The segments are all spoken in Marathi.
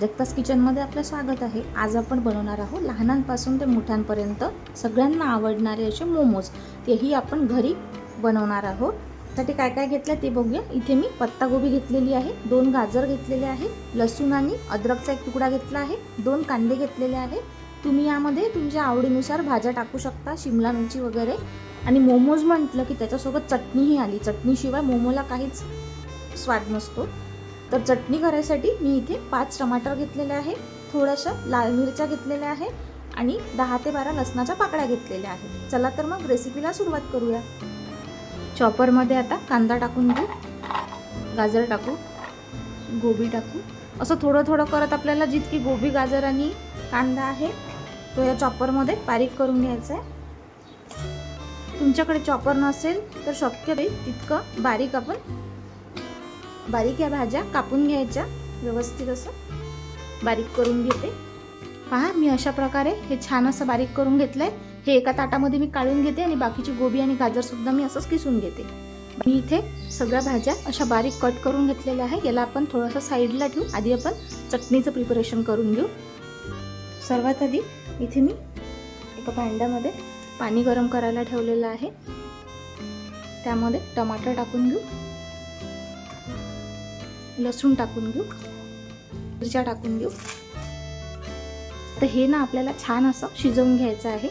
प्राजक्ता's किचनमध्ये आपलं स्वागत आहे। आज आपण बनवणार आहोत लहानांपासून ते मोठ्यांपर्यंत सगळ्यांना आवडणारे असे मोमोज। तेही आपण घरी बनवणार आहोत। त्यासाठी काय काय घेतलं ते बघूया। इथे मी पत्तागोबी घेतलेली आहे, 2 गाजर घेतलेले आहे, लसूण आणि अद्रकचा एक तुकडा घेतला आहे, 2 कांदे घेतलेले आहे। तुम्ही यामध्ये तुमच्या आवडीनुसार भाज्या टाकू शकता, शिमला मिरची वगैरे। आणि मोमोज म्हटलं की त्याच्यासोबत चटणीही आली, चटणीशिवाय मोमोला काहीच स्वाद नसतो। तर चटणी करायसाठी मी इथे 5 टमाटर घेतलेले आहे, थोड्याशा लाल मिरच्या घेतलेल्या आहे आणि 10 ते 12 लसणाच्या पाकळ्या घेतलेल्या आहेत। चला तर मग रेसिपीला सुरुवात करूया। चॉपरमध्ये आता कांदा टाकून घेऊ, गाजर टाकू, गोबी टाकू। असं थोडं थोडं करत आपल्याला जितकी गोबी, गाजर आणि कांदा आहे तो या चॉपरमध्ये बारीक करून घ्यायचा आहे। तुमच्याकडे चॉपर नसेल तर शक्य तितकं बारीक या भाज्या कापून घ्यायच्या, व्यवस्थित असं बारीक करून घेते। पहा मी अशा प्रकारे हे छान असं बारीक करून घेतलंय। हे एका ताटामध्ये मी काढून घेते आणि बाकीची गोबी आणि गाजर सुद्धा मी असंच किसून घेते। मी इथे सगळ्या भाज्या अशा बारीक कट करून घेतलेल्या आहे। याला आपण थोडंसं साईडला ठेवू, आधी आपण चटणीचं प्रिपरेशन करून घेऊ। सर्वात आधी इथे मी एका भांड्यामध्ये पाणी गरम करायला ठेवलेलं आहे, त्यामध्ये टमाटर टाकून घेऊ, लसूण टाकून घेऊ, मिरच्या टाकून घेऊ। तर हे ना आपल्याला छान असं शिजवून घ्यायचं आहे।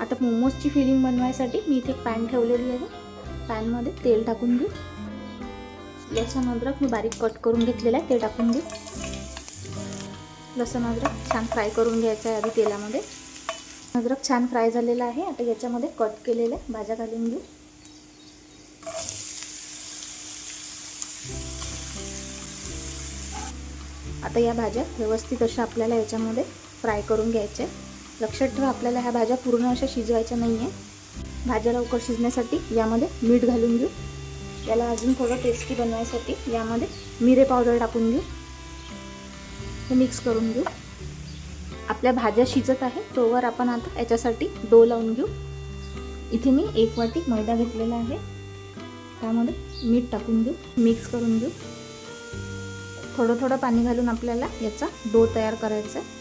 आता मोमोजची फिलिंग बनवायसाठी मी इथे पॅन ठेवलेली आहे, पॅनमध्ये तेल टाकून घेऊ, लसूण अद्रक मी बारीक कट करून घेतलेलं आहे ते टाकून घेऊ। लसूण अद्रक छान फ्राय करून घ्यायचं आहे आधी तेलामध्ये। अद्रक छान फ्राय झालेला आहे, आता याच्यामध्ये कट केलेल्या भाज्या घालून घेऊ। आता या भाज्या व्यवस्थित अशा आपल्याला याच्यामध्ये फ्राय करून घ्यायच्या। लक्षात ठेवा आपल्याला ह्या भाज्या पूर्ण अशा शिजवायच्या नाही आहे। भाज्या लवकर शिजण्यासाठी यामध्ये मीठ घालून घेऊ। याला अजून थोडं टेस्टी बनवायसाठी यामध्ये मिरे पावडर टाकून घेऊ, हे मिक्स करून घेऊ। आपल्या भाज्या शिजत आहे तोवर आपण आता याच्यासाठी डो लावून घेऊ। इथे मी 1 वाटी मैदा घेतलेला आहे, त्यामध्ये मीठ टाकून घेऊ, मिक्स करून घेऊ। थोडं थोडं पाणी घालून आपल्याला याचा डो तयार करायचा आहे।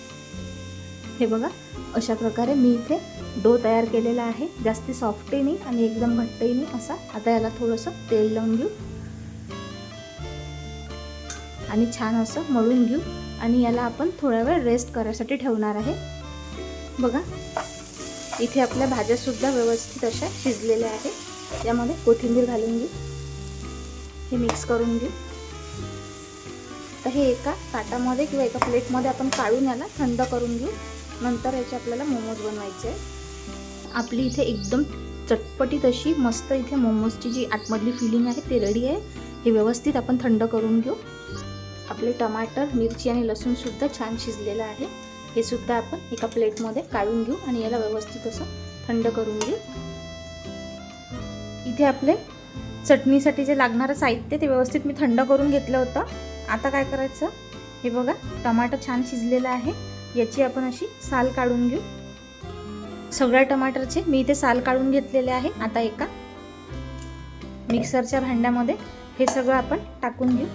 हे बघा अशा प्रकारे मी इथे डो तयार केलेला आहे, जास्ती सॉफ्टही नाही आणि एकदम घट्टही नाही असा। आता याला थोडंसं तेल लावून घेऊ आणि छान असं मळून घेऊ आणि याला आपण थोडा वेळ रेस्ट करायसाठी ठेवणार आहे। बघा इथे आपल्या भाज्या सुद्धा व्यवस्थित अशा शिजलेल्या आहेत। यामध्ये कोथिंबीर घालून घेऊ, हे मिक्स करून घेऊ। तर हे एका ताटामध्ये किंवा एका प्लेटमध्ये आपण काढून याला थंड करून घेऊ। नंतर याचे आपल्याला मोमोज बनवायचे आहे। आपली इथे एकदम चटपटीत अशी मस्त इथे मोमोजची जी आतमधली फिलिंग आहे ते रेडी आहे। हे व्यवस्थित आपण थंड करून घेऊ। आपले टमाटर, मिरची आणि लसूण सुद्धा छान शिजलेलं आहे। हे सुद्धा आपण एका प्लेटमध्ये काढून घेऊ आणि याला व्यवस्थित असं थंड करून घेऊ। इथे आपले चटणीसाठी जे लागणारं साहित्य ते व्यवस्थित मी थंड करून घेतलं होतं। आता काय करायचं, हे बघा टमाटर छान शिजलेलं आहे, याची आपण अशी साल काढून घेऊ। सगळ्या टमाटरचे मी इथे साल काढून घेतलेले आहे। आता एका मिक्सरच्या भांड्यामध्ये हे सगळं आपण टाकून घेऊ।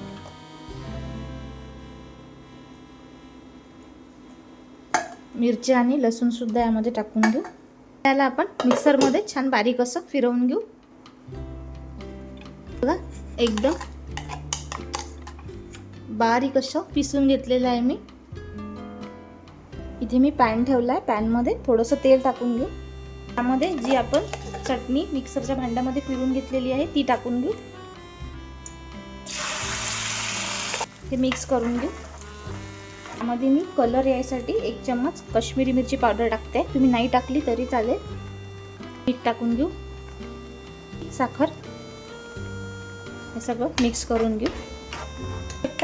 मिरच्या आणि लसूण सुद्धा यामध्ये टाकून घेऊ। त्याला आपण मिक्सरमध्ये छान बारीक असं फिरवून घेऊ। बघा एकदम बारीक असं पिसून घेतलेलं आहे मी। इथे मी पॅन ठेवला आहे, पॅनमध्ये थोडंसं तेल टाकून घेऊ। त्यामध्ये जी आपण चटणी मिक्सरच्या भांड्यामध्ये फिरून घेतलेली आहे ती टाकून घेऊ, हे मिक्स करून घेऊ। त्यामध्ये मी कलर यायसाठी 1 चम्मच काश्मीरी मिरची पावडर टाकते, तुम्ही नाही टाकली तरी चालेल। मीठ टाकून घेऊ, साखर, हे सगळं मिक्स करून घेऊ।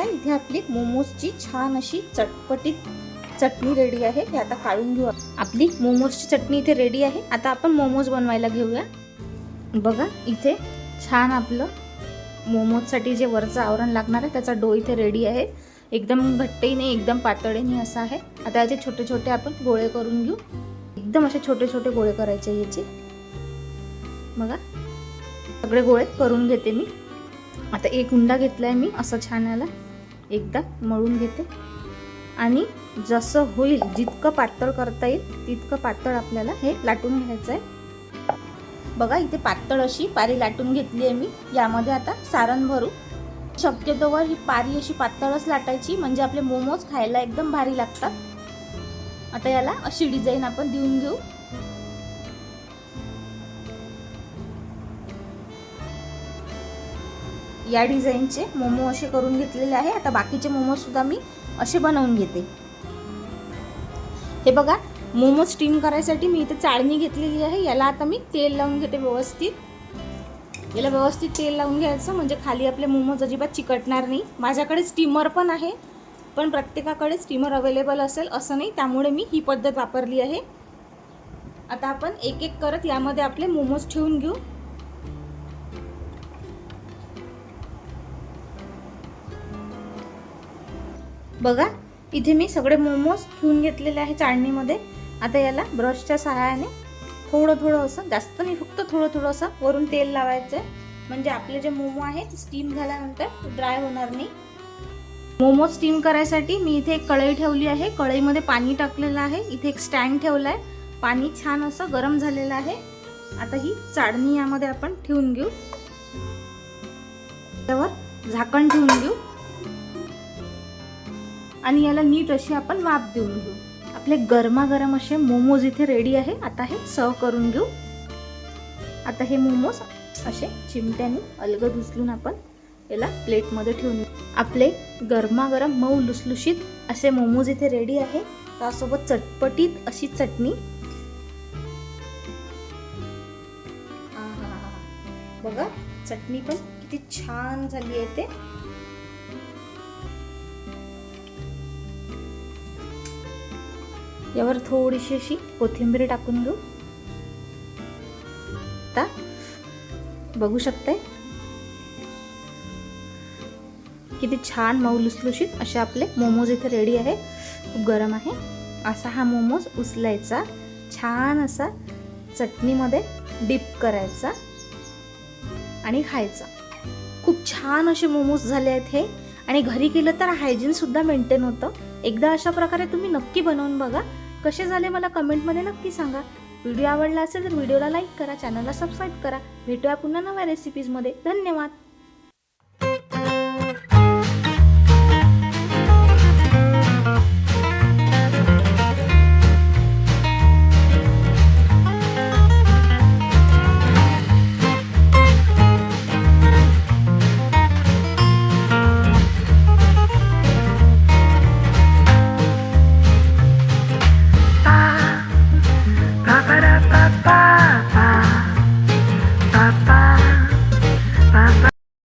इथे आपली मोमोजची छान अशी चटपटीत चटणी रेडी आहे। हे आता काढून घेऊ। आपली मोमोजची चटणी इथे रेडी आहे। आता आपण मोमोज बनवायला घेऊया। बघा इथे छान आपलं मोमोजसाठी जे वरचं आवरण लागणार आहे त्याचा डो इथे रेडी आहे। एकदम घट्टही नाही एकदम पातळही नाही असा आहे। आता याचे छोटे छोटे आपण गोळे करून घेऊ। एकदम असे छोटे छोटे गोळे करायचे याचे। बघा सगळे गोळे करून घेते मी। आता एक उंडा घेतलाय मी, असं छान याला एकदा मळून घेते आणि जसं होईल जितकं पातळ करता येईल तितकं पातळ आपल्याला हे लाटून घ्यायचं आहे। बघा इथे पातळ अशी पारी लाटून घेतली आहे मी। यामध्ये आता सारण भरू। शक्यतोवर ही पारी अशी पातळच लाटायची, म्हणजे आपले मोमोज खायला एकदम भारी लागतात। आता याला अशी डिझाईन आपण देऊन घेऊ। या डिझाईनचे मोमो असे करून घेतलेले आहे। आता बाकीचे मोमोज सुद्धा मी असे बनवून घेते। हे बघा मोमो स्टीम करायसाठी मी इथे चाळणी घेतलेली आहे। याला आता मी तेल लावून घेते व्यवस्थित। याला व्यवस्थित तेल लावून घ्यायचं, म्हणजे खाली आपले मोमोज अजिबात चिकटणार नाही। माझ्याकडे स्टीमर पण आहे, पण प्रत्येकाकडे स्टीमर अवेलेबल असेल असं नाही, त्यामुळे मी ही पद्धत वापरली आहे। आता आपण एक एक करत यामध्ये आपले मोमोज ठेवून घेऊ। बघा इथे मी सगळे मोमोज ठेवून घेतलेले आहे चाळणीमध्ये। आता याला ब्रशच्या सहाय्याने थोडं थोडं असं, जास्त नाही, फक्त थोडं थोडं असं वरून तेल लावायचं आहे, म्हणजे आपले जे मोमो आहे ते स्टीम झाल्यानंतर ड्राय होणार नाही। मोमोज स्टीम करायसाठी मी इथे एक कढई ठेवली आहे। कढईमध्ये पाणी टाकलेलं आहे। इथे एक स्टँड ठेवला आहे। पाणी छान असं गरम झालेलं आहे। आता ही चाळणी यामध्ये आपण ठेवून घेऊ। त्यावर झाकण ठेवून घेऊ आणि याला नीट अशी आपण वाफ देऊन घेऊ। आपले गरमागरम असे मोमोज इथे रेडी आहे। आता हे सर्व करून घेऊ। आता हे मोमोज असे चिमट्याने अलगद उचलून आपण याला प्लेटमध्ये ठेवून घेऊ। आपले गरमागरम मऊ लुसलुशीत असे मोमोज इथे रेडी आहे। त्यासोबत चटपटीत अशी चटणी। बघा चटणी पण किती छान झाली आहे ते। यावर थोडीशी अशी कोथिंबीर टाकून घेऊ। आता बघू शकताय किती छान मऊ लुसलुशीत असे आपले मोमोज इथे रेडी आहे। खूप गरम आहे। असा हा मोमोज उचलायचा, छान असा चटणीमध्ये डिप करायचा आणि खायचा। खूप छान असे मोमोज झाले आहेत हे, आणि घरी केलं तर हायजीन सुद्धा मेंटेन होतं। एकदा अशा प्रकारे तुम्ही नक्की बनवून बघा। कसे झाले मला कमेंटमध्ये नक्की सांगा। व्हिडिओ आवडला असेल तर व्हिडिओला लाईक करा, चॅनलला सबस्क्राईब करा। भेटूया पुन्हा नव्या रेसिपीजमध्ये। धन्यवाद।